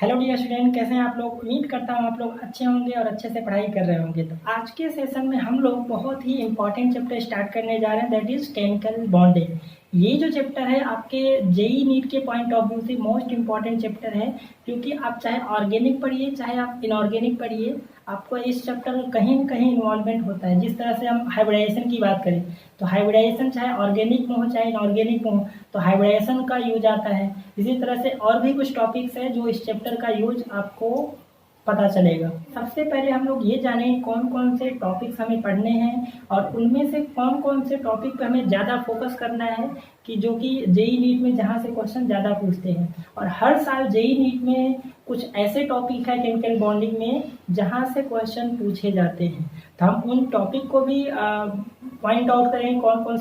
Hello dear student, कैसे हैं आप लोग। उम्मीद करता हूँ आप लोग अच्छे होंगे और अच्छे से पढ़ाई कर रहे होंगे। तो आज के सेशन में हम लोग बहुत ही इंपॉर्टेंट चैप्टर स्टार्ट करने जा रहे हैं, दैट इज केमिकल बॉन्डिंग। ये जो चैप्टर है आपके जेई नीट के पॉइंट ऑफ व्यू से मोस्ट इंपॉर्टेंट चैप्टर है, क्योंकि आप चाहे ऑर्गेनिक पढ़िए चाहे आप इनऑर्गेनिक पढ़िए, आपको इस चैप्टर में कहीं न कहीं इन्वॉल्वमेंट होता है। जिस तरह से हम हाइब्रिडाइजेशन की बात करें तो हाइब्रिडाइजेशन चाहे ऑर्गेनिक में हो चाहे इनऑर्गेनिक में हो तो हाइब्रिडाइजेशन का यूज आता है। इसी तरह से और भी कुछ टॉपिक्स हैं जो इस चैप्टर का यूज आपको पता चलेगा। सबसे पहले हम लोग ये जानें कौन कौन से टॉपिक्स हमें पढ़ने हैं और उनमें से कौन कौन से टॉपिक पे हमें ज़्यादा फोकस करना है, कि जो कि जेई नीट में जहाँ से क्वेश्चन ज़्यादा पूछते हैं। और हर साल जेई नीट में कुछ ऐसे टॉपिक है केमिकल बॉन्डिंग में जहाँ से क्वेश्चन पूछे जाते हैं। तो हम उन टॉपिक को भी पॉइंट आउट करें, कौन कौन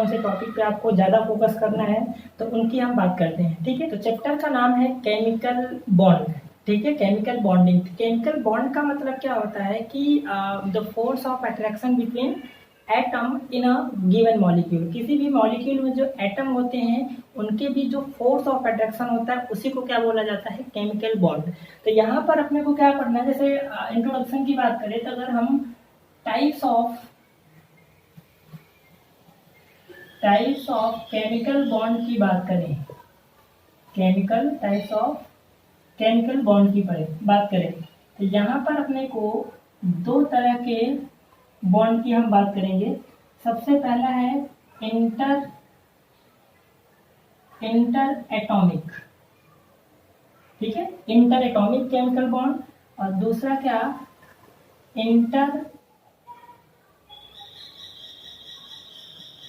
से टॉपिक पे आपको ज़्यादा फोकस करना है, तो उनकी हम बात करते हैं। ठीक है, तो चैप्टर का नाम है केमिकल बॉन्ड। ठीक है, केमिकल बॉन्डिंग। केमिकल बॉन्ड का मतलब क्या होता है कि the force of attraction between atom in a given molecule. किसी भी मॉलिक्यूल में जो एटम होते हैं उनके बीच जो फोर्स ऑफ अट्रैक्शन होता है उसी को क्या बोला जाता है, केमिकल बॉन्ड। तो यहाँ पर अपने को क्या पढ़ना है, जैसे इंट्रोडक्शन की बात करें तो अगर हम टाइप्स ऑफ केमिकल बॉन्ड की बात करें, टाइप्स ऑफ केमिकल बॉन्ड की बात करें तो यहाँ पर अपने को दो तरह के बॉन्ड की हम बात करेंगे। सबसे पहला है इंटर एटॉमिक। ठीक है, इंटर एटॉमिक केमिकल बॉन्ड। और दूसरा क्या, इंटर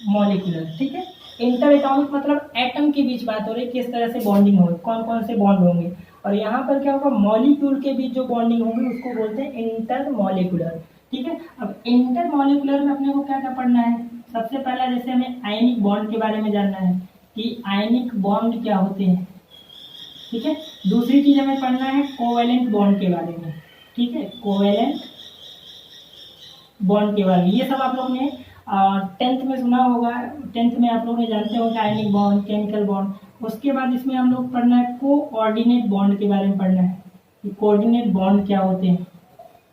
मॉलिक्यूलर। ठीक है, इंटर एटॉमिक मतलब एटम के बीच बात हो रही है, किस तरह से बॉन्डिंग होगी, कौन कौन से बॉन्ड होंगे। और यहाँ पर क्या होगा, मॉलिक्यूल के बीच जो बॉन्डिंग होगी उसको बोलते हैं इंटर मॉलिक्यूलर। ठीक है, अब इंटर मॉलिक्यूलर में अपने को क्या क्या पढ़ना है। सबसे पहला जैसे हमें आयनिक बॉन्ड के बारे में जानना है कि आयनिक बॉन्ड क्या होते हैं। ठीक है, दूसरी चीज हमें पढ़ना है कोवेलेंट बॉन्ड के बारे में। ठीक है, कोवेलेंट बॉन्ड के बारे में ये सब आप लोग ने टेंथ में सुना होगा। टेंथ में आप लोग ने जानते होंगे आयनिक बॉन्ड, केमिकल बॉन्ड। उसके बाद इसमें हम लोग पढ़ना है कोऑर्डिनेट बॉन्ड के बारे में पढ़ना है कि कोऑर्डिनेट बॉन्ड क्या होते हैं।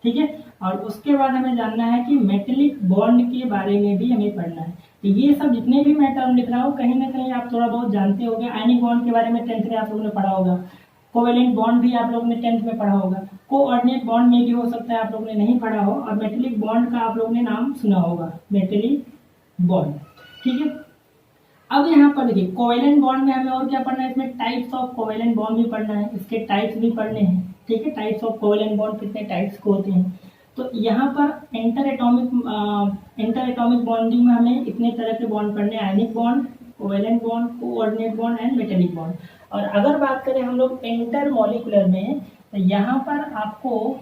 ठीक है, और उसके बाद हमें जानना है कि मेटेलिक बॉन्ड के बारे में भी हमें पढ़ना है। तो ये सब जितने भी मैं टर्म लिख रहा हूँ कहीं ना कहीं आप थोड़ा बहुत जानते होंगे। आयनिक बॉन्ड के बारे में टेंथ में आप लोगों ने पढ़ा होगा, कोवेलेंट बॉन्ड भी आप लोगों ने टेंथ में पढ़ा होगा, कोऑर्डिनेट बॉन्ड में भी हो सकता है आप लोगों ने नहीं पढ़ा हो, और मेटेलिक बॉन्ड का आप लोगों ने नाम सुना होगा, मेटेलिक बॉन्ड। ठीक है, अब यहाँ पर देखिए कोवेलेंट बॉन्ड में हमें और क्या पढ़ना है, इसमें टाइप्स ऑफ कोवेलेंट बॉन्ड भी पढ़ना है, इसके टाइप्स भी पढ़ने हैं। ठीक है, टाइप्स ऑफ कोवेलेंट बॉन्ड कितने टाइप्स के होते हैं। तो यहाँ पर इंटर एटॉमिक बॉन्डिंग में हमें इतने तरह के बॉन्ड पढ़ने, ionic bond, covalent bond, coordinate bond and metallic bond. और अगर बात करें हम लोग इंटर मॉलिक्यूलर में तो यहाँ पर आपको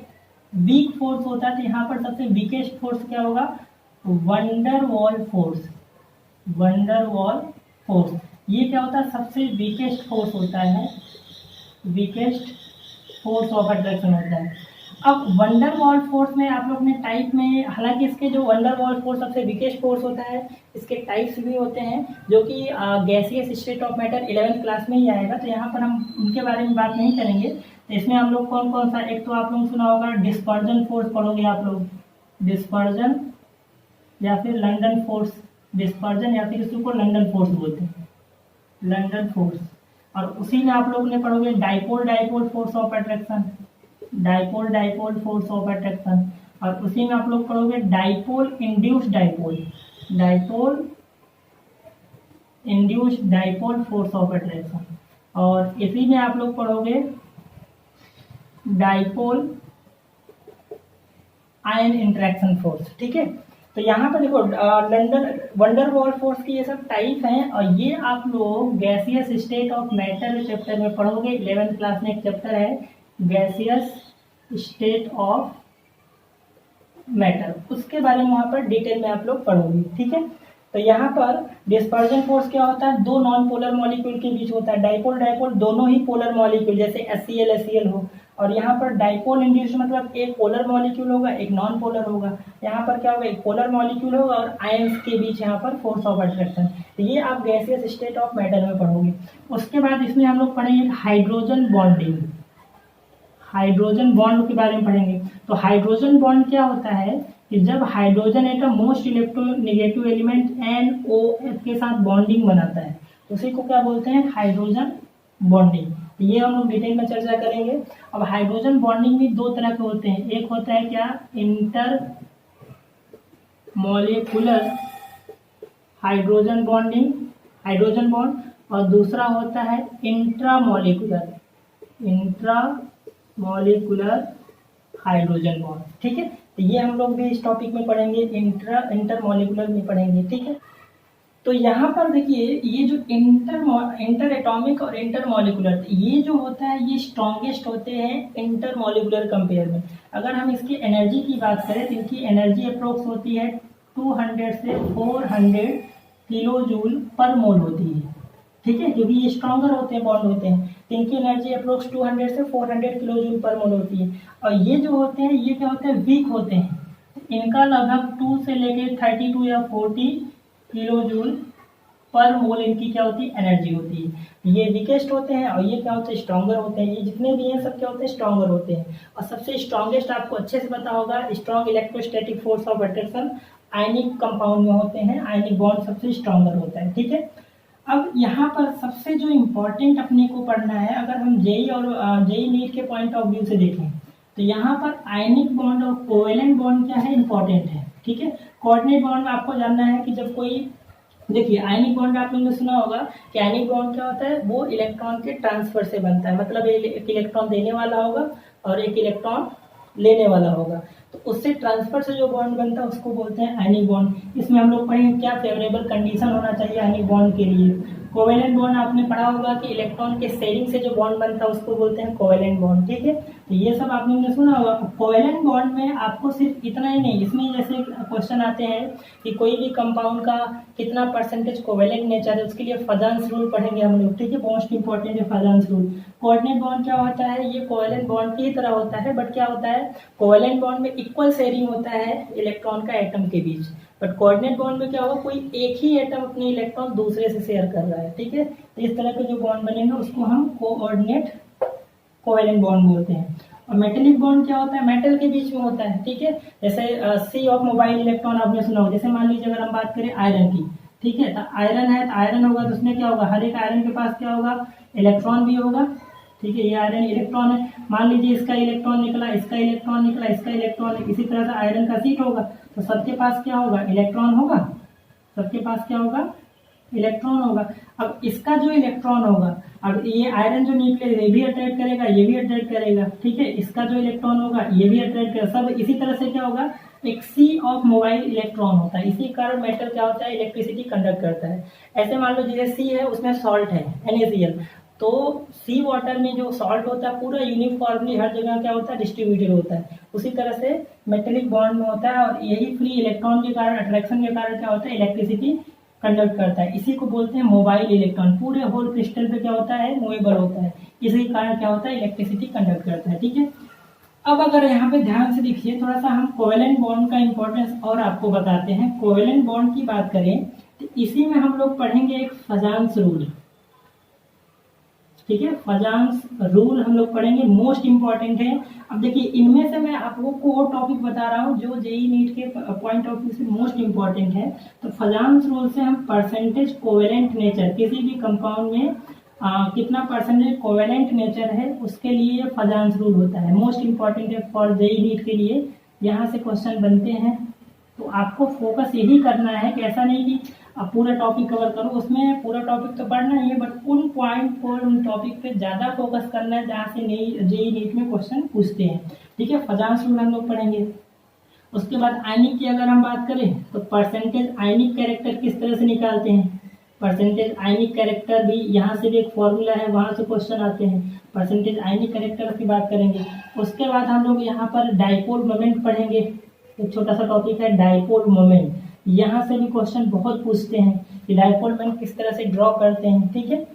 वीक फोर्स होता है। तो यहाँ पर सबसे वीकेस्ट फोर्स क्या होगा, वंडर वॉल फोर्स। ये क्या होता है, सबसे वीकेस्ट फोर्स होता है, वीकेस्ट फोर्स ऑफ अट्रैक्शन होता है। अब वंडर वॉल फोर्स में आप लोग ने टाइप में, हालांकि इसके जो वंडर वॉल फोर्स सबसे वीकेस्ट फोर्स होता है, इसके टाइप्स भी होते हैं जो कि gaseous state of matter 11th class में ही आएगा। तो यहाँ पर हम उनके बारे में बात नहीं करेंगे। तो इसमें हम लोग कौन कौन सा, एक तो आप लोग सुना होगा डिस्पर्जन फोर्स पढ़ोगे आप लोग, डिस्पर्जन या फिर लंडन फोर्स, डिस्पर्जन या फिर इसको लंडन फोर्स बोलते हैं, लंडन फोर्स। और उसी में आप लोग ने पढ़ोगे dipole force of attraction, dipole force of attraction. और उसी में आप लोग पढ़ोगे dipole induced dipole force of attraction. और इसी में आप लोग पढ़ोगे डाइपोल आयन इंटरेक्शन फोर्स। ठीक है, तो यहाँ पर देखो लंडन वंडर वॉल फोर्स की ये सब टाइप हैं, और ये आप लोग gaseous state of matter chapter में पढ़ोगे। 11th क्लास में एक चैप्टर है गैसियस स्टेट ऑफ मैटर, उसके बारे में वहाँ पर डिटेल में आप लोग पढ़ोगे। ठीक है, तो यहाँ पर डिस्पर्जन फोर्स क्या होता है, दो नॉन पोलर मॉलिक्यूल के बीच होता है। डाइपोल दोनों ही पोलर मॉलिक्यूल, जैसे HCl हो। और यहाँ पर डाइपोल इंड्यूस्ड मतलब एक पोलर मॉलिक्यूल होगा एक नॉन पोलर होगा। यहाँ पर क्या होगा, एक पोलर मॉलिक्यूल होगा और आयंस के बीच यहाँ पर फोर्स ऑफ अट्रैक्शन। तो ये आप गैसियस स्टेट ऑफ मैटर में पढ़ोगे। उसके बाद इसमें हम लोग पढ़ेंगे हाइड्रोजन बॉन्डिंग। हाइड्रोजन बॉन्ड के बारे में पढ़ेंगे। तो हाइड्रोजन बॉन्ड क्या होता है कि जब hydrogen atom most electronegative element NOH के साथ बॉन्डिंग बनाता है, उसी को क्या बोलते हैं, हाइड्रोजन बॉन्डिंग। ये हम लोग डिटेल में चर्चा करेंगे। अब हाइड्रोजन बॉन्डिंग भी दो तरह के होते हैं, एक होता है क्या, inter molecular hydrogen bonding, hydrogen bond, और दूसरा होता है इंट्रामॉलिक्यूलर हाइड्रोजन बॉन्ड। ठीक है, तो ये हम लोग भी इस टॉपिक में पढ़ेंगे, इंटरमॉलिक्यूलर में पढ़ेंगे। ठीक है, तो यहाँ पर देखिए ये जो इंटर एटॉमिक और इंटरमॉलिक्यूलर, ये जो होता है ये स्ट्रॉन्गेस्ट होते हैं इंटरमॉलिक्यूलर कंपेयर में। अगर हम इसकी एनर्जी की बात करें तो इनकी एनर्जी अप्रोक्स होती है 200 से 400 किलो जूल पर मोल होती है। ठीक है, क्योंकि ये स्ट्रॉन्गर होते हैं, बॉन्ड होते हैं, तो इनकी एनर्जी अप्रोक्स 200 से 400 किलो जूल पर मोल होती है। और ये जो होते हैं ये क्या होते हैं, वीक होते हैं, इनका लगभग 2 से लेके 32 या 40 किलो जूल पर मोल इनकी क्या होती है, एनर्जी होती है। ये वीकेस्ट होते हैं और ये क्या होते हैं, स्ट्रॉन्गर होते हैं। ये जितने भी हैं सब क्या होते हैं, स्ट्रॉन्गर होते हैं। और सबसे स्ट्रॉन्गेस्ट आपको अच्छे से पता होगा, strong electrostatic force of attraction ionic compound में होते हैं, आयनिक बॉन्ड सबसे स्ट्रॉन्गर होता है। ठीक है, अब यहाँ पर सबसे जो इम्पोर्टेंट अपने को पढ़ना है, अगर हम जेई और जेई नीट के पॉइंट ऑफ व्यू से देखें तो यहाँ पर आयनिक बॉन्ड और कोवेलेंट बॉन्ड क्या है, इंपॉर्टेंट है। ठीक है, कोऑर्डिनेट बॉन्ड में आपको जानना है कि जब कोई, देखिए आयनिक बॉन्ड आप लोगों ने सुना होगा कि आयनिक बॉन्ड क्या होता है, वो इलेक्ट्रॉन के ट्रांसफर से बनता है, मतलब एक इलेक्ट्रॉन देने वाला होगा और एक इलेक्ट्रॉन लेने वाला होगा, तो उससे ट्रांसफर से जो बॉन्ड बनता है उसको बोलते हैं आयनिक बॉन्ड। इसमें हम लोग पढ़ेंगे क्या फेवरेबल कंडीशन होना चाहिए आयनिक बॉन्ड के लिए। कोवेलेंट बॉन्ड आपने पढ़ा होगा कि इलेक्ट्रॉन के शेयरिंग से जो बॉन्ड बनता है उसको बोलते हैं कोवेलेंट बॉन्ड। ठीक है, तो ये सब आप लोगों ने सुना होगा। कोवेलेंट बॉन्ड में आपको सिर्फ इतना ही नहीं, इसमें जैसे क्वेश्चन आते हैं कि कोई भी कंपाउंड का कितना परसेंटेज कोवेलेंट नेचर है, उसके लिए फजांस रूल पढ़ेंगे हम लोग। ठीक है, मोस्ट इंपॉर्टेंट है फजांस रूल। कोऑर्डिनेट बॉन्ड क्या होता है, ये कोवेलेंट बॉन्ड की तरह होता है, बट क्या होता है, कोवेलेंट बॉन्ड में इक्वल शेयरिंग होता है इलेक्ट्रॉन का एटम के बीच, बट कोऑर्डिनेट बॉन्ड में क्या होगा, कोई एक ही एटम अपने इलेक्ट्रॉन दूसरे से शेयर कर रहा है। ठीक है, तो इस तरह के जो बॉन्ड बनेंगे उसको हम कोऑर्डिनेट कोवेलेंट बॉन्ड बोलते हैं। और मेटेलिक बॉन्ड क्या होता है, मेटल के बीच में होता है। ठीक है, जैसे सी ऑफ मोबाइल इलेक्ट्रॉन आपने सुना होगा। जैसे मान लीजिए अगर हम बात करें आयरन की, ठीक है, तो आयरन है, तो आयरन होगा तो उसमें क्या होगा, हर एक आयरन के पास क्या होगा, इलेक्ट्रॉन भी होगा। ठीक है, ये आयरन इलेक्ट्रॉन है, मान लीजिए इसका इलेक्ट्रॉन निकला, इसका इलेक्ट्रॉन निकला, इसका इलेक्ट्रॉन, इसी तरह से आयरन का सीट होगा, तो सबके पास क्या होगा, इलेक्ट्रॉन होगा, सबके पास क्या होगा, इलेक्ट्रॉन होगा। अब इसका जो इलेक्ट्रॉन होगा, अब ये आयरन जो निकले ये भी अट्रैक्ट करेगा, ये भी अट्रैक्ट करेगा। ठीक है, इसका जो इलेक्ट्रॉन होगा ये भी अट्रैक्ट करेगा, सब इसी तरह से क्या होगा, एक सी ऑफ मोबाइल इलेक्ट्रॉन होता है। इसी कारण मेटल क्या होता है, इलेक्ट्रिसिटी कंडक्ट करता है। ऐसे मान लो जैसे सी है उसमें सॉल्ट है NaCl, तो सी वाटर में जो सॉल्ट होता है पूरा यूनिफॉर्मली हर जगह क्या होता है, डिस्ट्रीब्यूटेड होता है। उसी तरह से मेटेलिक बॉन्ड में होता है, और यही फ्री इलेक्ट्रॉन के कारण, अट्रैक्शन के कारण क्या होता है, इलेक्ट्रिसिटी कंडक्ट करता है। इसी को बोलते हैं मोबाइल इलेक्ट्रॉन। पूरे होल क्रिस्टल पे क्या होता है, मूवेबल होता है, इसी कारण क्या होता है, इलेक्ट्रिसिटी कंडक्ट करता है। ठीक है, अब अगर यहाँ पे ध्यान से देखिए थोड़ा सा, हम कोवेलेंट बॉन्ड का इंपॉर्टेंस और आपको बताते हैं। कोवेलेंट बॉन्ड की बात करें तो इसी में हम लोग पढ़ेंगे एक फजांस रूल। ठीक है, फजांस रूल हम लोग पढ़ेंगे, मोस्ट इंपॉर्टेंट है। अब देखिए इनमें से मैं आप लोग को वो टॉपिक बता रहा हूँ जो जेई नीट के पॉइंट ऑफ व्यू से मोस्ट इंपॉर्टेंट है। तो फजांस रूल से हम परसेंटेज कोवेलेंट नेचर, किसी भी कंपाउंड में कितना परसेंटेज कोवेलेंट नेचर है उसके लिए फजांस रूल होता है, मोस्ट इंपॉर्टेंट है फॉर जेई नीट के लिए। यहाँ से क्वेश्चन बनते हैं, तो आपको फोकस यही करना है कि ऐसा नहीं कि आप पूरा टॉपिक कवर करो, उसमें पूरा टॉपिक तो पढ़ना ही है, बट उन पॉइंट पर, उन टॉपिक पे ज़्यादा फोकस करना है जहाँ से जेई नीट में क्वेश्चन पूछते हैं। ठीक है, फजांस रूल हम लोग पढ़ेंगे। उसके बाद आयनिक की अगर हम बात करें तो परसेंटेज आयनिक कैरेक्टर किस तरह से निकालते हैं, परसेंटेज आयनिक कैरेक्टर भी यहाँ से भी एक फॉर्मूला है, वहाँ से क्वेश्चन आते हैं। परसेंटेज आयनिक कैरेक्टर की बात करेंगे। उसके बाद हम लोग यहाँ पर डाइपोल मोमेंट पढ़ेंगे, एक छोटा सा टॉपिक है डाइपोल मोमेंट। यहाँ से भी क्वेश्चन बहुत पूछते हैं कि डाइपोल मोमेंट किस तरह से ड्रॉ करते हैं। ठीक है,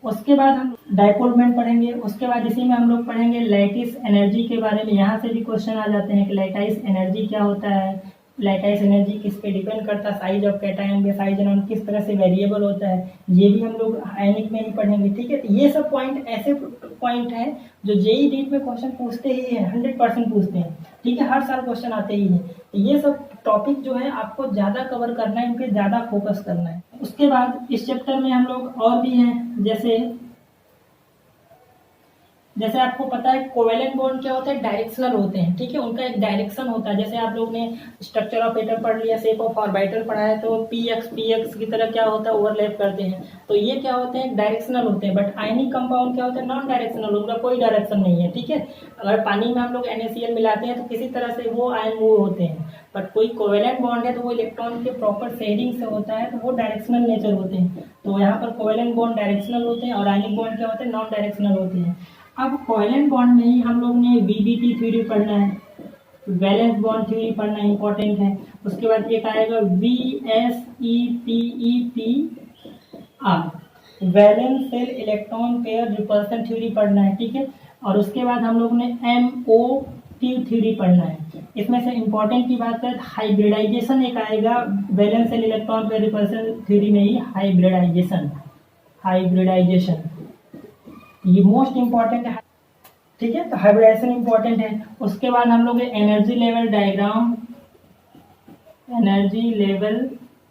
उसके बाद हम डाइपोल मोमेंट पढ़ेंगे। उसके बाद इसी में हम लोग पढ़ेंगे लैटिस एनर्जी के बारे में। यहाँ से भी क्वेश्चन आ जाते हैं कि लैटिस एनर्जी क्या होता है, लैटाइस एनर्जी किस पे डिपेंड करता है, साइज ऑफ कैटायन पे, साइज एनॉन किस तरह से वेरिएबल होता है, ये भी हम लोग आयनिक में ही पढ़ेंगे। ठीक है, तो ये सब पॉइंट ऐसे पॉइंट हैं जो जेईई नीट में क्वेश्चन पूछते ही हैं, 100% पूछते हैं। ठीक है, हर साल क्वेश्चन आते ही हैं। तो ये सब टॉपिक जो है आपको ज़्यादा कवर करना है, इन पे ज़्यादा फोकस करना है। उसके बाद इस चैप्टर में हम लोग और भी हैं, जैसे आपको पता है कोवेलेंट बॉन्ड क्या होता है, डायरेक्शनल होते हैं। ठीक है, उनका एक डायरेक्शन होता है। जैसे आप लोग ने स्ट्रक्चर ऑफ एटम पढ़ लिया, शेप ऑफ ऑर्बिटल पढ़ा है, तो पी एक्स की तरह क्या होता है, ओवरलैप करते हैं। तो ये क्या होते हैं, डायरेक्शनल होते हैं। बट आयनिक कंपाउंड क्या होता है, नॉन डायरेक्शनल, उनका कोई डायरेक्शन नहीं है। ठीक है, अगर पानी में हम लोग NaCl मिलाते हैं तो किसी तरह से वो आयन मूव होते हैं। बट कोई कोवेलेंट बॉन्ड है तो वो इलेक्ट्रॉन के प्रॉपर शेयरिंग से होता है, तो वो डायरेक्शनल नेचर होते हैं। तो यहाँ पर कोवेलेंट बॉन्ड डायरेक्शनल होते हैं और आयनिक बॉन्ड क्या होते हैं, नॉन डायरेक्शनल होते हैं। अब कोवेलेंट बॉन्ड में ही हम लोग ने VBT थ्योरी पढ़ना है, वैलेंस बॉन्ड थ्योरी पढ़ना इंपॉर्टेंट है। उसके बाद एक आएगा VSEPEPR, valence shell electron pair repulsion theory पढ़ना है। ठीक है, और उसके बाद हम लोग ने MOT थ्योरी पढ़ना है। इसमें से इंपॉर्टेंट की बात करें तो हाइब्रिडाइजेशन एक आएगा, valence shell electron pair repulsion theory में ही हाइब्रिडाइजेशन ये मोस्ट इंपॉर्टेंट है। ठीक है, तो हाइब्रिडाइजेशन इंपॉर्टेंट है। उसके बाद हम लोग एनर्जी लेवल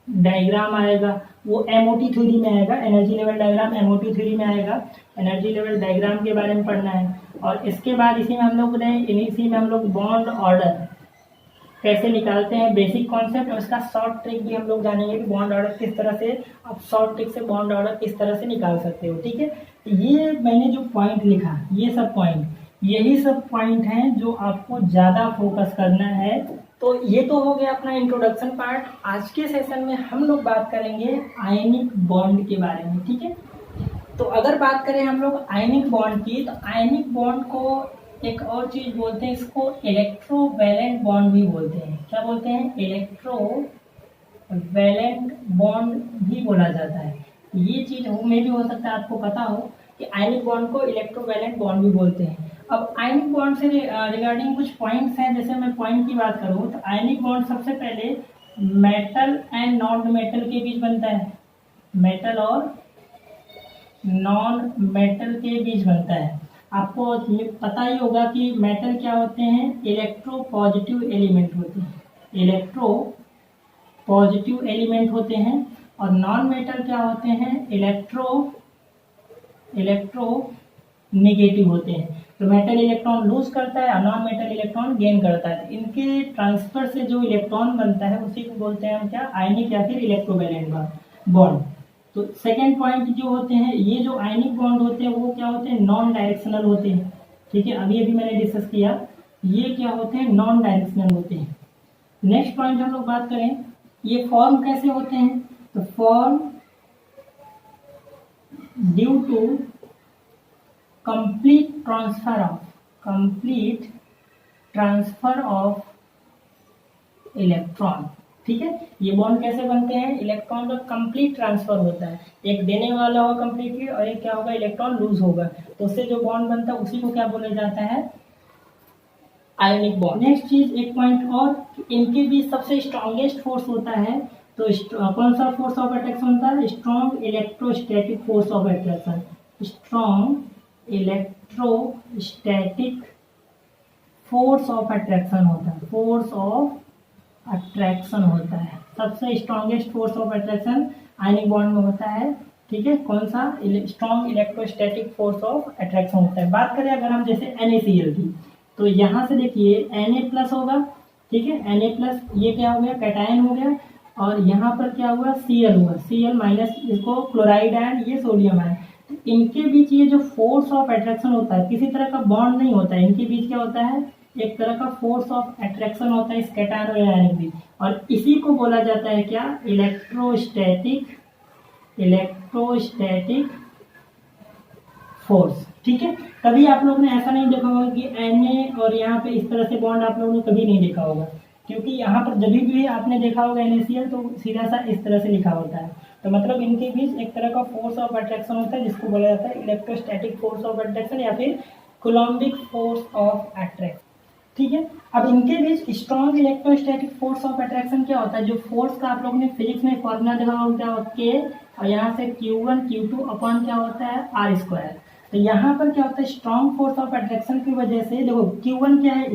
डायग्राम आएगा, वो MOT थ्योरी में आएगा। Energy level diagram MOT theory में आएगा। एनर्जी लेवल डायग्राम के बारे में पढ़ना है। और इसके बाद इसी में हम लोग बॉन्ड ऑर्डर कैसे निकालते हैं, बेसिक कॉन्सेप्ट, और इसका शॉर्ट ट्रिक भी हम लोग जानेंगे कि बॉन्ड ऑर्डर किस तरह से, आप शॉर्ट ट्रिक से बॉन्ड ऑर्डर किस तरह से निकाल सकते हो। ठीक है, ये मैंने जो पॉइंट लिखा, यही सब पॉइंट हैं जो आपको ज़्यादा फोकस करना है। तो ये तो हो गया अपना इंट्रोडक्शन पार्ट। आज के सेशन में हम लोग बात करेंगे आयनिक बॉन्ड के बारे में। ठीक है, तो अगर बात करें हम लोग आयनिक बॉन्ड की, तो आयनिक बॉन्ड को एक और चीज बोलते हैं, इसको इलेक्ट्रोवैलेंट बॉन्ड भी बोलते हैं। क्या बोलते हैं, इलेक्ट्रोवैलेंट बॉन्ड भी बोला जाता है। ये चीज में भी हो सकता है आपको पता हो कि आयनिक बॉन्ड को इलेक्ट्रोवैलेंट बॉन्ड भी बोलते हैं। अब आयनिक बॉन्ड से रिगार्डिंग कुछ पॉइंट्स हैं। जैसे मैं पॉइंट की बात करूँ तो आयनिक बॉन्ड सबसे पहले मेटल एंड नॉन मेटल के बीच बनता है, मेटल और नॉन मेटल के बीच बनता है। आपको पता ही होगा कि मेटल क्या होते हैं, इलेक्ट्रो पॉजिटिव एलिमेंट होते हैं, और नॉन मेटल क्या होते हैं, इलेक्ट्रो नेगेटिव होते हैं। तो मेटल इलेक्ट्रॉन लूज करता है और नॉन मेटल इलेक्ट्रॉन गेन करता है। इनके ट्रांसफर से जो इलेक्ट्रॉन बनता है उसी को बोलते हैं हम क्या, आयनिक या फिर इलेक्ट्रोवैलेंट बॉन्ड। तो सेकेंड पॉइंट जो होते हैं, ये जो आयनिक बॉन्ड होते हैं वो क्या होते हैं, नॉन डायरेक्शनल होते हैं। ठीक है, अभी मैंने डिस्कस किया, ये क्या होते हैं, नॉन डायरेक्शनल होते हैं। नेक्स्ट पॉइंट हम लोग बात करें, ये फॉर्म कैसे होते हैं, तो form due to complete transfer of electron. ठीक है, ये बॉन्ड कैसे बनते हैं, इलेक्ट्रॉन का कंप्लीट ट्रांसफर होता है। एक देने वाला होगा कंप्लीटली और एक क्या होगा, इलेक्ट्रॉन लूज होगा, तो उससे जो बॉन्ड बनता है उसी को क्या बोला जाता है, आयनिक बॉन्ड। नेक्स्ट चीज, एक पॉइंट और, इनके बीच सबसे स्ट्रॉन्गेस्ट फोर्स होता है। तो कौन सा फोर्स ऑफ अट्रैक्शन होता है, strong electrostatic force of attraction. Strong electrostatic force of attraction होता है, सबसे strongest force of attraction ionic bond में होता है। ठीक है, कौन सा, strong electrostatic force of attraction होता है। बात करें अगर हम जैसे NaCl की, तो यहाँ से देखिए Na+ होगा। ठीक है, Na+, ये क्या हो गया, कैटायन हो गया, और यहाँ पर क्या हुआ, Cl हुआ, Cl-, इसको क्लोराइड आयन, ये सोडियम आयन। तो इनके बीच ये जो फोर्स ऑफ अट्रैक्शन होता है, किसी तरह का बॉन्ड नहीं होता है, इनके बीच क्या होता है, एक तरह का फोर्स ऑफ अट्रैक्शन होता है इस कैटायन और आयन के बीच, और इसी को बोला जाता है क्या, इलेक्ट्रोस्टैटिक फोर्स। ठीक है, कभी आप लोगों ने ऐसा नहीं देखा होगा कि Na और यहाँ पे इस तरह से बॉन्ड आप लोगों ने कभी नहीं देखा होगा, क्योंकि यहाँ पर जब भी आपने देखा होगा NaCl तो सीधा सा इस तरह से लिखा होता है। तो मतलब इनके बीच एक तरह का फोर्स ऑफ अट्रैक्शन होता है जिसको बोला जाता है इलेक्ट्रोस्टैटिक फोर्स ऑफ अट्रैक्शन या फिर कूलम्बिक फोर्स ऑफ अट्रैक्शन। ठीक है। अब इनके बीच strong electrostatic force of attraction क्या होता है, जो फोर्स का आप लोगों ने फिजिक्स में फॉर्मूला देखा होगा क्या होता है, और यहाँ से Q1 Q2 अपॉन क्या होता है R स्क्वायर। तो यहाँ पर क्या होता है, स्ट्रॉन्ग फोर्स ऑफ अट्रैक्शन की वजह से देखो Q1 क्या है,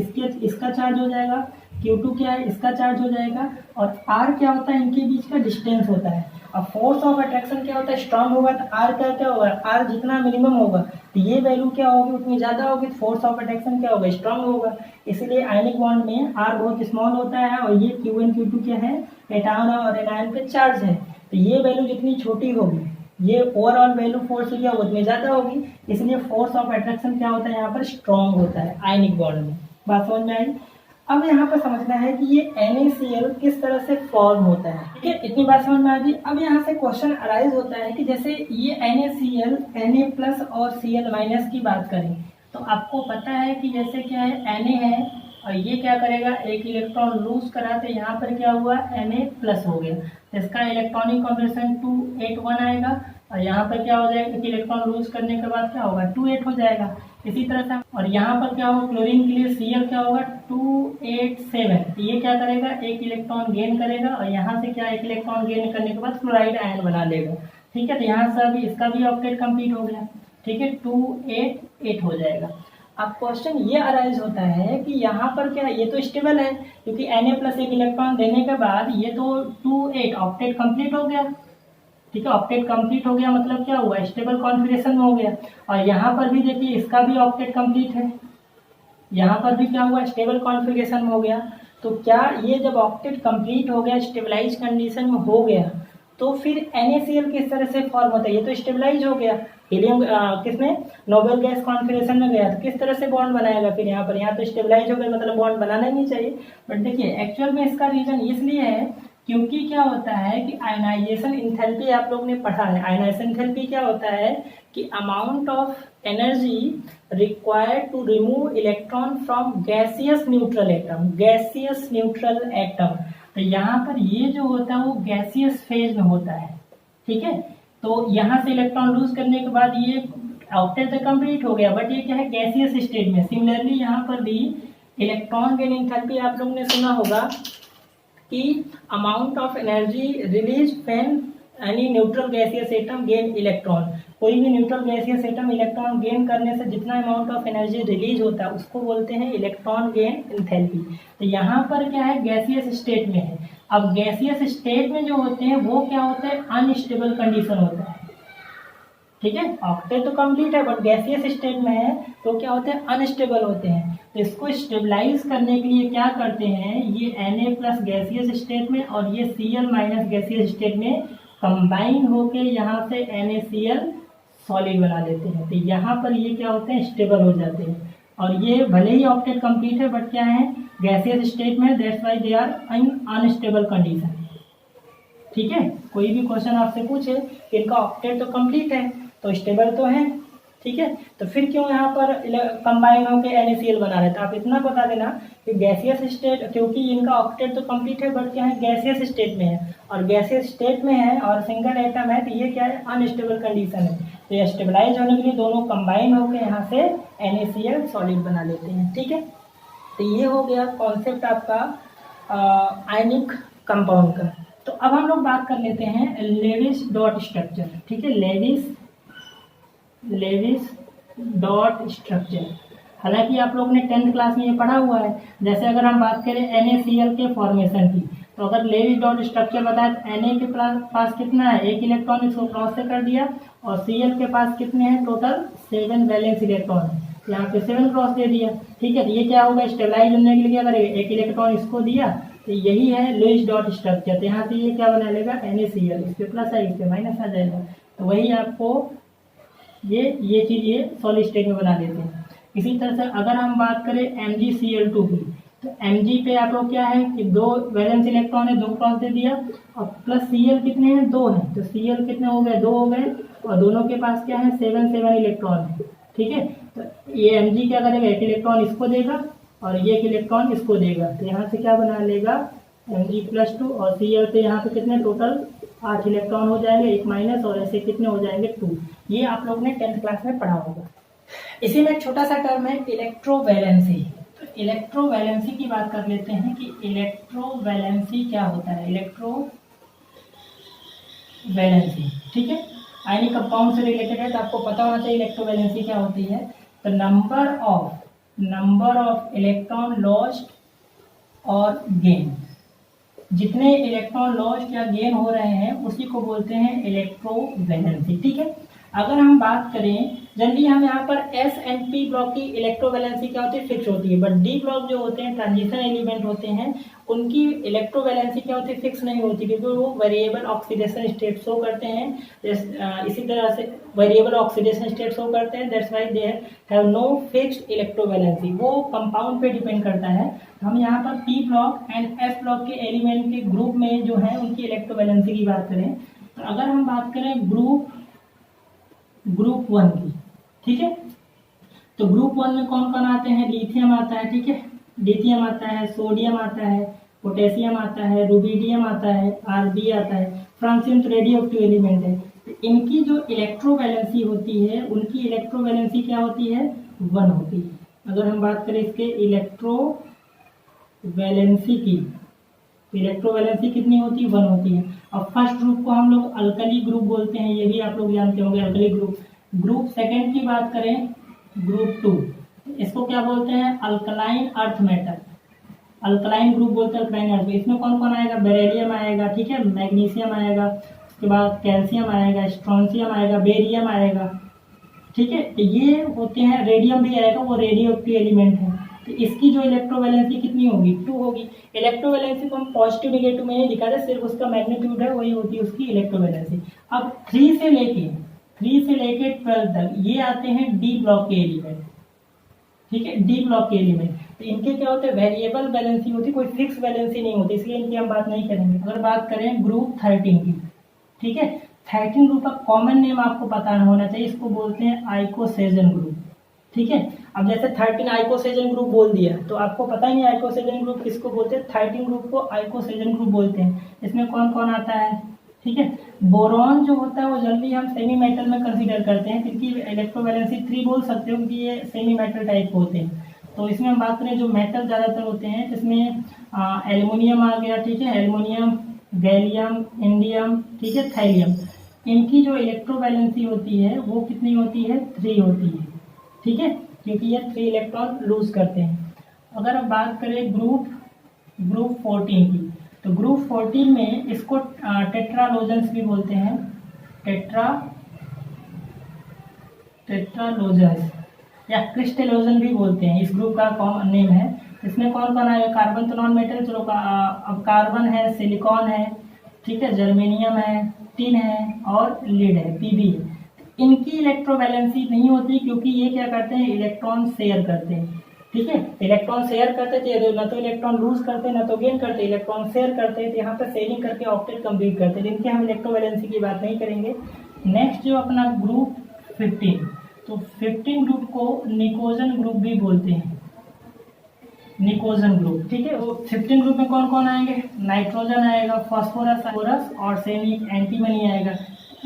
इसका चार्ज हो जाएगा, Q2 क्या है, इसका चार्ज हो जाएगा, और R क्या होता है, इनके बीच का डिस्टेंस होता है। अब फोर्स ऑफ अट्रैक्शन क्या होता है, स्ट्रॉन्ग होगा तो R क्या होगा, R जितना मिनिमम होगा तो ये वैल्यू क्या होगी, उतनी ज्यादा होगी, फोर्स ऑफ अट्रैक्शन क्या होगा, स्ट्रॉन्ग होगा। इसलिए आयनिक बॉन्ड में R बहुत स्मॉल होता है, और ये Q1 Q2 क्या है, एटॉन और एनायन पे चार्ज है। तो ये वैल्यू जितनी छोटी होगी, ये ओवरऑल वैल्यू फोर्स क्या होगी, उतनी ज्यादा होगी। इसलिए फोर्स ऑफ अट्रैक्शन क्या होता है, यहाँ पर स्ट्रॉन्ग होता है आयनिक बॉन्ड में। बात समझ में आई। अब यहाँ पर समझना है कि ये NaCl किस तरह से फॉर्म होता है, ठीक है, इतनी बात समझ में आ गई। अब यहाँ से क्वेश्चन अराइज होता है कि जैसे ये NaCl Na+ और Cl- की बात करें तो आपको पता है कि जैसे क्या है, Na है और ये क्या करेगा, एक इलेक्ट्रॉन लूज करा तो यहाँ पर क्या हुआ, Na+ हो गया, तो इसका इलेक्ट्रॉनिक कॉन्फिगरेशन 281 आएगा, और यहाँ पर क्या हो जाएगा, एक इलेक्ट्रॉन लूज करने के बाद क्या होगा, 28 हो जाएगा। इसी तरह से और यहाँ पर क्या होगा, क्लोरीन के लिए Cl क्या होगा, 287। ये क्या करेगा, एक इलेक्ट्रॉन गेन करेगा, और यहाँ से क्या, एक इलेक्ट्रॉन गेन करने के बाद क्लोराइड आयन बना लेगा, ठीक है। तो यहाँ से अभी इसका भी ऑक्टेट कंप्लीट हो गया, ठीक है, 288 हो जाएगा। अब क्वेश्चन ये अराइज होता है कि यहाँ पर क्या, ये तो स्टेबल है क्योंकि Na+ एक इलेक्ट्रॉन देने के बाद ये तो 28 ऑक्टेट कंप्लीट हो गया, ठीक है, ऑक्टेट कंप्लीट हो गया मतलब क्या हुआ, स्टेबल कॉन्फ़िगरेशन में हो गया। और यहाँ पर भी देखिए इसका भी ऑक्टेट कंप्लीट है, यहाँ पर भी क्या हुआ, स्टेबल कॉन्फ़िगरेशन में हो गया। तो क्या ये जब ऑक्टेट कंप्लीट हो गया, स्टेबलाइज कंडीशन में हो गया, तो फिर NaCl किस तरह से फॉर्म होता है, ये तो स्टेबलाइज हो गया, हीलियम किसमें, नोबेल गैस कॉन्फ़िगरेशन में गया, तो किस तरह से बॉन्ड बनाएगा फिर यहाँ पर, यहाँ तो स्टेबलाइज हो गया मतलब बॉन्ड बनाना ही नहीं चाहिए। बट देखिए एक्चुअल में इसका रीजन इसलिए है क्योंकि क्या होता है कि आयनाइजेशन इंथैल्पी आप लोग ने पढ़ा है। आयनाइजेशन इंथैल्पी क्या होता है कि amount of energy required to remove electron from gaseous neutral atom, gaseous neutral atom. तो यहाँ पर ये जो होता है वो गैसियस फेज में होता है, ठीक है। तो यहाँ से इलेक्ट्रॉन लूज करने के बाद ये ऑक्टेट तो कंप्लीट हो गया, बट ये क्या है, गैसियस स्टेट में। सिमिलरली यहाँ पर भी इलेक्ट्रॉन गेन इंथैल्पी आप लोगों ने सुना होगा कि amount of energy release when any neutral gaseous atom gain electron. कोई भी neutral gaseous atom electron gain करने से जितना अमाउंट ऑफ एनर्जी रिलीज होता है उसको बोलते हैं इलेक्ट्रॉन गेन इंथैल्पी। तो यहाँ पर क्या है, गैसियस स्टेट में है। अब गैसियस स्टेट में जो होते हैं वो क्या होता है, अनस्टेबल कंडीशन होता है, ठीक है। ऑक्टेट तो कंप्लीट है बट गैसियस स्टेट में है तो क्या होते हैं, अनस्टेबल होते हैं। तो इसको स्टेबलाइज करने के लिए क्या करते हैं, ये Na+ गैसियस स्टेट में और ये Cl- गैसियस स्टेट में कंबाइन होके यहाँ से NaCl सॉलिड बना देते हैं। तो यहाँ पर ये क्या होते हैं, स्टेबल हो जाते हैं। और ये भले ही ऑक्टेट कंप्लीट है बट क्या है, गैसियस स्टेट में, that's why they are in unstable condition, ठीक है। कोई भी क्वेश्चन आपसे पूछे इनका ऑक्टेट तो कंप्लीट है तो स्टेबल तो है, ठीक है, तो फिर क्यों यहाँ पर कंबाइन होकर NaCl बना रहे हैं। तो आप इतना बता देना कि गैसियस स्टेट, क्योंकि इनका ऑक्टेट तो कंप्लीट है बट क्या है, गैसियस स्टेट में है, और गैसियस स्टेट में है और सिंगल एटम है तो ये क्या है, अनस्टेबल कंडीशन है। तो ये स्टेबलाइज होने के लिए दोनों कंबाइन होकर यहाँ से NaCl सॉलिड बना लेते हैं, ठीक है। तो ये हो गया कॉन्सेप्ट आपका आयनिक कंपाउंड का। तो अब हम लोग बात कर लेते हैं लेविस डॉट स्ट्रक्चर, ठीक है, लेविस डॉट स्ट्रक्चर। हालांकि आप लोग ने 10th क्लास में ये पढ़ा हुआ है। जैसे अगर हम बात करें NaCl के फॉर्मेशन की, तो अगर लेविस डॉट स्ट्रक्चर बताए तो Na के पास कितना है, एक इलेक्ट्रॉन, इसको क्रॉस से कर दिया, और Cl के पास कितने हैं, टोटल 7 वैलेंस इलेक्ट्रॉन है, यहाँ पे 7 क्रॉस दे दिया, ठीक है। तो ये क्या होगा, स्टेबलाइज होने के लिए क्या करेगा, एक इलेक्ट्रॉन इसको दिया, तो यही है लेविस डॉट स्ट्रक्चर। तो यहाँ से ये क्या बना लेगा, NaCl, इस पे प्लस है, इस पे माइनस आ जाएगा। तो वही आपको ये चीज ये सॉलिड स्टेट में बना देते हैं। इसी तरह से अगर हम बात करें MgCl2 की, तो Mg पे आप लोग क्या है कि 2 वैलेंस इलेक्ट्रॉन है, 2 क्रॉस दे दिया, और प्लस Cl कितने हैं, 2 हैं, तो Cl कितने हो गए, 2 हो गए, और दोनों के पास क्या है, 7 इलेक्ट्रॉन है, ठीक है। तो ये Mg क्या करेगा, एक इलेक्ट्रॉन इसको देगा और ये एक इलेक्ट्रॉन इसको देगा, तो यहाँ से क्या बना लेगा, Mg+2, और Cl पे यहाँ पे कितने, टोटल 8 इलेक्ट्रॉन हो जाएंगे, एक माइनस, और ऐसे कितने हो जाएंगे, 2। ये आप लोग ने 10th क्लास में पढ़ा होगा। इसी में एक छोटा सा टर्म है इलेक्ट्रोवैलेंसी। तो इलेक्ट्रोवैलेंसी की बात कर लेते हैं कि इलेक्ट्रोवैलेंसी क्या होता है। इलेक्ट्रोवैलेंसी, ठीक है, आयनिक कंपाउंड से रिलेटेड है, तो आपको पता होना चाहिए इलेक्ट्रोवैलेंसी क्या होती है। तो नंबर ऑफ इलेक्ट्रॉन लॉस्ट और गेन, जितने इलेक्ट्रॉन लॉस्ट या गेन हो रहे हैं उसी को बोलते हैं इलेक्ट्रोवैलेंसी, ठीक है। अगर हम बात करें जनरली हम यहाँ पर एस एंड पी ब्लॉक की इलेक्ट्रोवैलेंसी क्या होती है, फिक्स होती है, बट डी ब्लॉक जो होते हैं ट्रांजिशन एलिमेंट होते हैं उनकी इलेक्ट्रोवैलेंसी क्या होती है, फिक्स नहीं होती, क्योंकि वो वेरिएबल ऑक्सीडेशन स्टेट शो करते हैं। इसी तरह से वेरिएबल ऑक्सीडेशन स्टेट शो करते हैं, that's why they have no fixed electrovalency, वो कंपाउंड पे डिपेंड करता है। हम यहाँ पर P block and S block के एलिमेंट के ग्रुप में जो है उनकी इलेक्ट्रोवैलेंसी की बात करें, तो अगर हम बात करें ग्रुप 1 की, ठीक है, तो ग्रुप 1 में कौन कौन आते हैं, लिथियम आता है, ठीक है, लिथियम आता है, सोडियम आता है, पोटेशियम आता है, रुबिडियम आता है, आरबी आता है, फ्रांसियम तो रेडियो एक्टिव एलिमेंट है। तो इनकी जो इलेक्ट्रोवैलेंसी होती है उनकी इलेक्ट्रोवैलेंसी क्या होती है, 1 होती है। अगर हम बात करें इसके इलेक्ट्रोवैलेंसी की, इलेक्ट्रोवैलेंसी कितनी होती है, 1 होती है। अब फर्स्ट ग्रुप को हम लोग अल्कली ग्रुप बोलते हैं, ये भी आप लोग जानते होंगे, अल्कली ग्रुप। ग्रुप सेकंड की बात करें, ग्रुप 2, इसको क्या बोलते हैं, alkaline earth metal, alkaline group बोलते हैं, अल्कलाइन अर्थ। इसमें कौन कौन आएगा, बेरिलियम आएगा, ठीक है, मैग्नीशियम आएगा, उसके बाद कैल्शियम आएगा, स्ट्रोंशियम आएगा, बेरियम आएगा, ठीक है, तो ये होते हैं। रेडियम भी आएगा, वो रेडियो एक्टिव एलिमेंट है। तो इसकी जो इलेक्ट्रोवैलेंसी कितनी होगी, 2 होगी। इलेक्ट्रोवैलेंसी को हम पॉजिटिव नेगेटिव में नहीं दिखाते, सिर्फ उसका मैग्नीट्यूड है वही होती है उसकी इलेक्ट्रोवैलेंसी। अब 3 से लेके 12 तक ये आते हैं डी ब्लॉक के एलिमेंट, ठीक है, डी ब्लॉक के एलिमेंट। तो इनके क्या होते हैं, वेरिएबल वैलेंसी होती है, कोई फिक्स वैलेंसी नहीं होती, इसलिए इनकी हम बात नहीं करेंगे। अगर बात करें ग्रुप 13 की, ठीक है, 13 ग्रुप का कॉमन नेम आपको पता होना चाहिए, इसको बोलते हैं आइकोसेजन ग्रुप, ठीक है। अब जैसे 13 आइकोसेजन ग्रुप बोल दिया तो आपको पता ही नहीं आइकोसेजन ग्रुप किसको बोलते हैं, 13 ग्रुप को आइकोसेजन ग्रुप बोलते हैं। इसमें कौन कौन आता है, ठीक है, बोरॉन जो होता है वो जल्दी हम सेमी मेटल में कंसीडर करते हैं, क्योंकि इलेक्ट्रोवैलेंसी 3 बोल सकते हो क्योंकि ये सेमी मेटल टाइप होते हैं। तो इसमें हम बात करें जो मेटल ज़्यादातर होते हैं, इसमें एल्युमिनियम आ गया, ठीक है, एल्युमिनियम, गैलियम, इंडियम, ठीक है, थैलियम। इनकी जो इलेक्ट्रोवैलेंसी होती है वो कितनी होती है, 3 होती है, ठीक है, क्योंकि ये 3 इलेक्ट्रॉन लूज करते हैं। अगर अब बात करें ग्रुप 14 की, तो ग्रुप 14 में इसको टेट्रालोजेंस भी बोलते हैं, टेट्रालोजेंस या क्रिस्टलोजन भी बोलते हैं, इस ग्रुप का कॉमन नेम है। इसमें कौन कौन आएगा, कार्बन तो नॉन मेटल, चलो अब कार्बन है, सिलिकॉन है, ठीक है, जर्मेनियम है, टिन है और लीड है, पीबी है। इनकी इलेक्ट्रोवैलेंसी नहीं होती क्योंकि ये क्या करते हैं, इलेक्ट्रॉन शेयर करते हैं, ठीक है, इलेक्ट्रॉन शेयर करते थे, ना तो इलेक्ट्रॉन लूज करते ना तो गेन करते, इलेक्ट्रॉन शेयर करते हैं, तो यहाँ पर शेयरिंग करके ऑक्टेट कंप्लीट करते हैं। इनके हम इलेक्ट्रोवैलेंसी की बात नहीं करेंगे। नेक्स्ट जो अपना ग्रुप 15, तो 15 ग्रुप को निकोजन ग्रुप भी बोलते हैं, निकोजन ग्रुप, ठीक है। वो 15 ग्रुप में कौन कौन आएंगे, नाइट्रोजन आएगा, फास्फोरस और सैनिक एंटीमनी आएगा।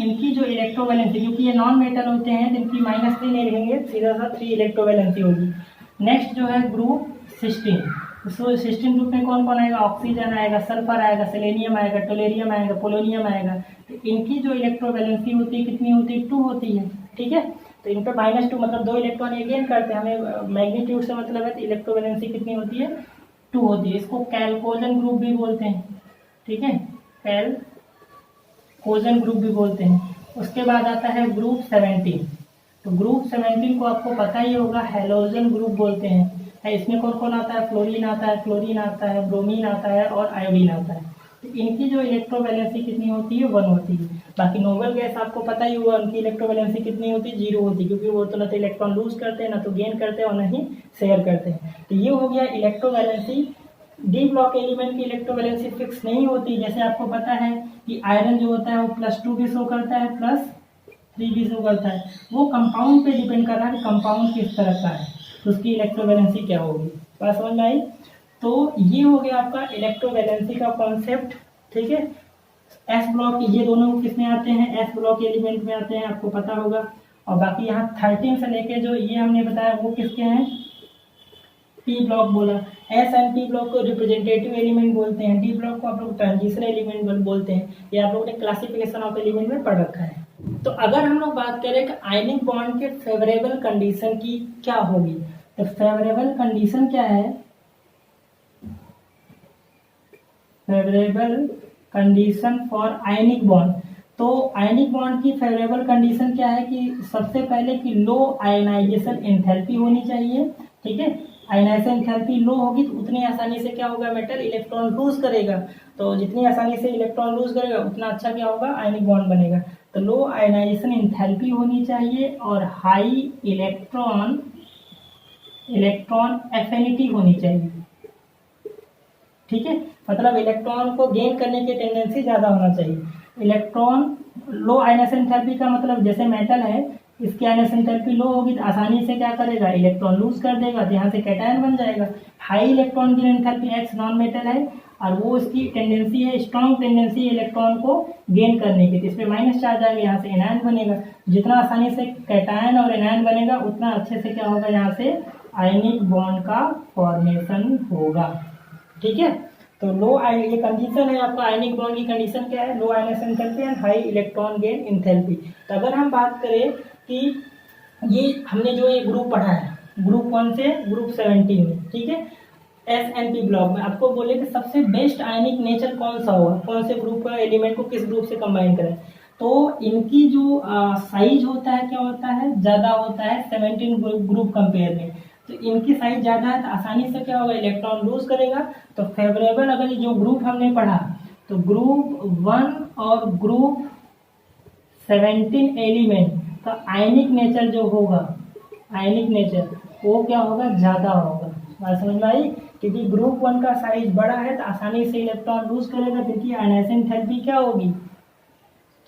इनकी जो इलेक्ट्रोवैलेंसी, क्योंकि ये नॉन मेटल होते हैं तो इनकी -3 नहीं लिखेंगे, सीधा सा 3 इलेक्ट्रोवैलेंसी होगी। नेक्स्ट जो है ग्रुप 16, तो 16 ग्रुप में कौन कौन आएगा, ऑक्सीजन आएगा, सल्फर आएगा, सेलेनियम आएगा, टोलेरियम आएगा, पोलोनियम आएगा। तो इनकी जो इलेक्ट्रोवैलेंसी होती है कितनी होती है, 2 होती है, ठीक है। तो इन पर -2 मतलब 2 इलेक्ट्रॉन ये गेन करते हैं, हमें मैग्नीट्यूड से मतलब है, तो इलेक्ट्रोवैलेंसी कितनी होती है, 2 होती है। इसको कैल्कोजन ग्रुप भी बोलते हैं, ठीक है, कैल्कोजन ग्रुप भी बोलते हैं। उसके बाद आता है ग्रुप 17, तो ग्रुप 17 को आपको पता ही होगा, हैलोजन ग्रुप बोलते हैं। इसमें कौन कौन आता है, फ्लोरीन आता है, क्लोरीन आता है, ब्रोमीन आता है और आयोडीन आता है। तो इनकी जो इलेक्ट्रोवैलेंसी कितनी होती है, 1 होती है। बाकी नोबल गैस आपको पता ही होगा, उनकी इलेक्ट्रोवैलेंसी कितनी होती है, 0 होती है, क्योंकि वो तो ना तो इलेक्ट्रॉन लूज करते हैं, ना तो गेन करते हैं और ना ही शेयर करते हैं। तो ये हो गया इलेक्ट्रोवैलेंसी। डी ब्लॉक एलिमेंट की इलेक्ट्रोवैलेंसी फिक्स नहीं होती, जैसे आपको पता है कि आयरन जो होता है वो +2 भी शो करता है, +3 भी शो करता है। वो कंपाउंड पे डिपेंड कर रहा है कि कंपाउंड किस तरह का है, तो उसकी इलेक्ट्रोवैलेंसी क्या होगी। बात समझ में आई। तो ये हो गया आपका इलेक्ट्रोवैलेंसी का कॉन्सेप्ट, ठीक है। एस ब्लॉक ये दोनों किसमें आते हैं, एस ब्लॉक एलिमेंट में आते हैं, आपको पता होगा। और बाकी यहाँ 13 से लेके जो ये हमने बताया वो किसके हैं, पी ब्लॉक बोला, एस एंड पी ब्लॉक को रिप्रेजेंटेटिव एलिमेंट बोलते हैं, डी ब्लॉक को आप लोग ट्रांजिशन एलिमेंट बोलते हैं। ये आप लोगों ने क्लासिफिकेशन ऑफ एलिमेंट में पढ़ रखा है। तो अगर हम लोग बात करें कि आयनिक बॉन्ड के फेवरेबल कंडीशन की क्या होगी, तो फेवरेबल कंडीशन क्या है, favourable condition for ionic bond. तो आयनिक बॉन्ड की फेवरेबल कंडीशन क्या है कि सबसे पहले कि लो आयनाइजेशन एंथैल्पी होनी चाहिए, ठीक है। आयनाइजेशन एंथैल्पी लो होगी तो उतनी आसानी से क्या होगा, मेटल इलेक्ट्रॉन लूज करेगा, तो जितनी आसानी से इलेक्ट्रॉन लूज करेगा उतना अच्छा क्या होगा, आयनिक बॉन्ड बनेगा। तो लो आयनाइजेशन एंथैल्पी होनी चाहिए और हाई इलेक्ट्रॉन एफिनिटी होनी चाहिए, ठीक है। मतलब इलेक्ट्रॉन को गेन करने की टेंडेंसी ज्यादा होना चाहिए। इलेक्ट्रॉन लो आयनाइजेशन एंथैल्पी का मतलब जैसे मेटल है, इसकी आयनाइजेशन एंथैल्पी लो होगी तो आसानी से क्या करेगा, इलेक्ट्रॉन लूज कर देगा, तो यहाँ से कैटायन बन जाएगा। High electron gain enthalpy x non metal है और वो इसकी टेंडेंसी है, स्ट्रॉन्ग टेंडेंसी इलेक्ट्रॉन को गेन करने की, तो इसमें माइनस चार्ज आएगा, यहाँ से एनायन बनेगा। जितना आसानी से कैटायन और एनायन बनेगा उतना अच्छे से क्या होगा, यहाँ से आयनिक बॉन्ड का फॉर्मेशन होगा, ठीक है। तो लो ये कंडीशन है आपका आयनिक बॉन्ड की कंडीशन क्या है, low ionisation enthalpy and high electron gain enthalpy. तो अगर हम बात करें कि ये हमने जो ये ग्रुप पढ़ा है, ग्रुप कौन से, ग्रुप 17 में, ठीक है, एस एन पी ब्लॉक में आपको बोले कि सबसे बेस्ट आयनिक नेचर कौन सा होगा, कौन से ग्रुप का एलिमेंट को किस ग्रुप से कंबाइन करें। तो इनकी जो साइज होता है क्या होता है, ज्यादा होता है 17 ग्रुप कंपेयर में। तो इनकी साइज ज्यादा है तो आसानी से क्या होगा, इलेक्ट्रॉन लूज करेगा। तो फेवरेबल अगर ये जो ग्रुप हमने पढ़ा, तो ग्रुप 1 और ग्रुप 17 एलिमेंट का आयनिक नेचर जो होगा, आयनिक नेचर वो क्या होगा, ज्यादा होगा। बात समझ में आई, क्योंकि ग्रुप 1 का साइज बड़ा है तो आसानी से इलेक्ट्रॉन लूज करेगा, क्योंकि आयनाइजेशन एंथैल्पी क्या होगी,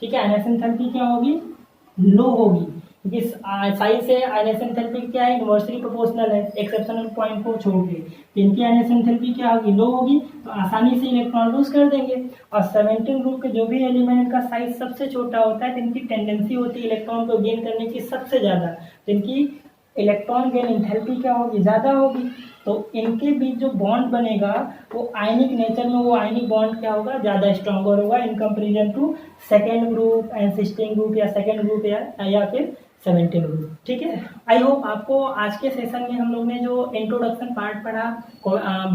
ठीक है, आयनाइजेशन एंथैल्पी क्या होगी, लो होगी, क्योंकि साइज से आयनाइजेशन एंथैल्पी क्या है, इनवर्सली प्रोपोर्शनल है, एक्सेप्शनल पॉइंट को छोड़ के। तो इनकी आयनाइजेशन एंथैल्पी क्या होगी, लो होगी, तो आसानी से इलेक्ट्रॉन लूज कर देंगे। और 17 ग्रुप के जो भी एलिमेंट का साइज सबसे छोटा होता है तो इनकी टेंडेंसी होती है इलेक्ट्रॉन को गेन करने की सबसे ज्यादा, तो इनकी इलेक्ट्रॉन गेन एंथैल्पी क्या होगी, ज्यादा होगी। तो इनके बीच जो बॉन्ड बनेगा वो आयनिक नेचर में, वो आयनिक बॉन्ड क्या होगा, ज्यादा स्ट्रॉन्गर होगा in comparison to second group and sixteen group या सेकेंड ग्रुप या फिर 17 ग्रुप, ठीक है। आई होप आपको आज के सेशन में हम लोग ने जो इंट्रोडक्शन पार्ट पढ़ा,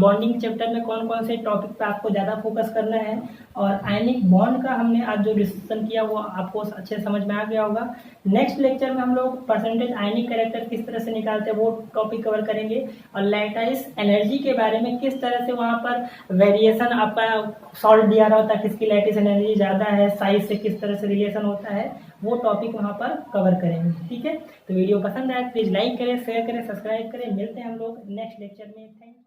बॉन्डिंग चैप्टर में कौन कौन से टॉपिक पे आपको ज़्यादा फोकस करना है, और आयनिक बॉन्ड का हमने आज जो डिस्कशन किया वो आपको अच्छे समझ में आ गया होगा। नेक्स्ट लेक्चर में हम लोग परसेंटेज आयनिक कैरेक्टर किस तरह से निकालते हैं वो टॉपिक कवर करेंगे, और लैटाइस एनर्जी के बारे में किस तरह से वहाँ पर वेरिएशन आपका सॉल्ट दिया रहा होता है, किसकी लैटिस एनर्जी ज़्यादा है, साइज से किस तरह से रिलेशन होता है, वो टॉपिक वहाँ पर कवर करेंगे, ठीक है। तो वीडियो पसंद आए प्लीज़ लाइक करें, शेयर करें, सब्सक्राइब करें। मिलते हैं हम लोग नेक्स्ट लेक्चर में। Thank you.